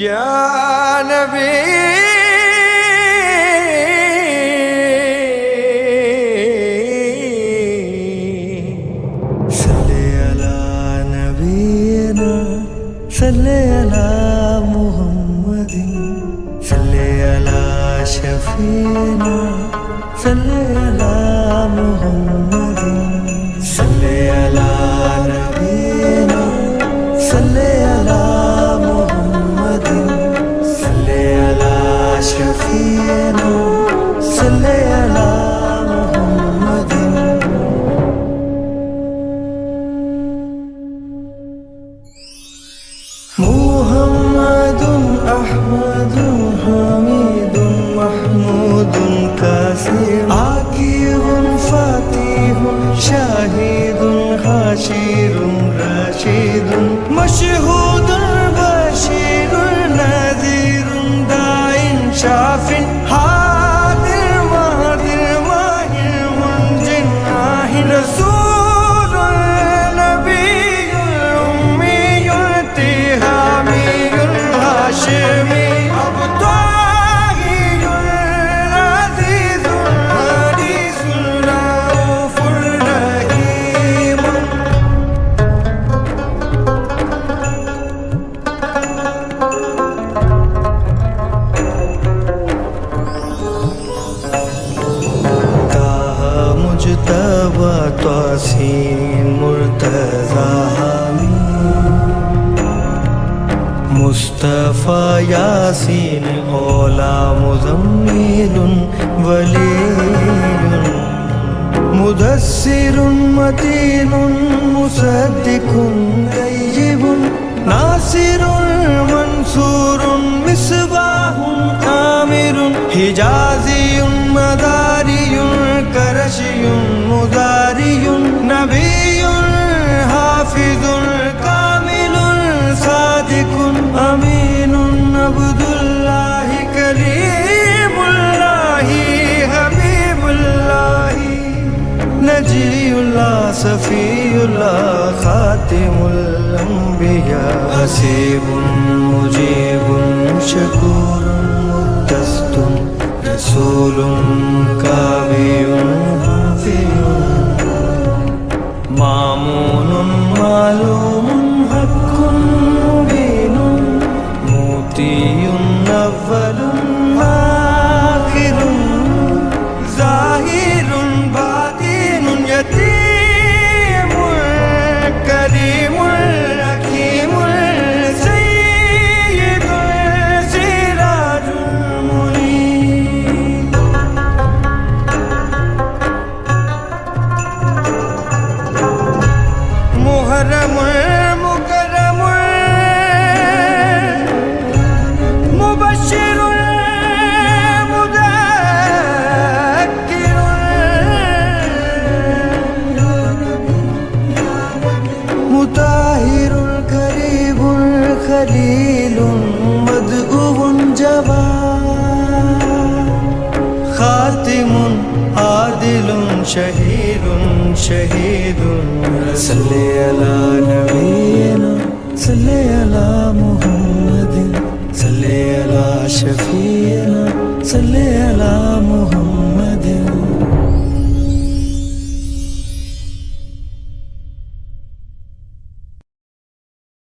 या नबी सल्ले अला नबीना सल्ले अला मुहम्मदिन सल्ले अला शफीना सल्ले अला मुहम्मदिन सल्ले अला नबीना सल्ले अला शफीना सल्ले अला मुहम्मदिन। मुहम्मदुन अहमदुन हमीदुन महमूदुन कासिम आकिबुन फातिहुन शाहिदुन हाशिरुन राशिदुन मशहूदुन बशीरुन नज़ीरुन शाफिन हादिर माहिर माहिर मुंजिन आहिर रसूलुल नबीयुल उम्मीयुल तिहामीयुल हाशिमी अब्ताहियुल अज़ीज़ुल हदीसुल रऊफुर रहीम। मुजतबा तासीन मुर्तज़ा मुस्तफ़ा यासीन औला मुज़म्मिलुन वलीयुन मुदस्सिरुन मतीनुन मुसद्दिकुन तय्यिबुन नासिरुन मंसूरुन मिसबाहुन आमिरुन हिजाज़ियुन मदारियुन करशियुन मुदारियुन नबियुन हाफिजुन कामिलुन सादिकुन अमीनुन अब्दुल्लाहि कलीमुल्लाहि हबीबुल्लाहि नजीयुल्लाह सफीयुल्लाह खातिमुल अंबिया हसीबुन मुजीबुन शकूरुन मुत्तस्तुन रसूलुन कावियुन हाफियुन मामूनुन मालूमुन हक्कुन मुबीनुन मुतीयुन अव्वलुन आखिरुन ज़ाहिरुन बातिनुन यतीमुन करीमुन हकीमुन सय्यिदुन सिराजुल मुनीर। मुहर्रमुल मुकर्रमुल मुबश्शिरुल मुताहिरुल करीबुल खलीलुन मदऊउन जवा खातिमुन आदिलुन शहीदुन शहीदुन सल्ले अला नबीना सल्ले अला मुहम्मदिन सल्ले अला शफीना सल्ले अला मुहम्मद।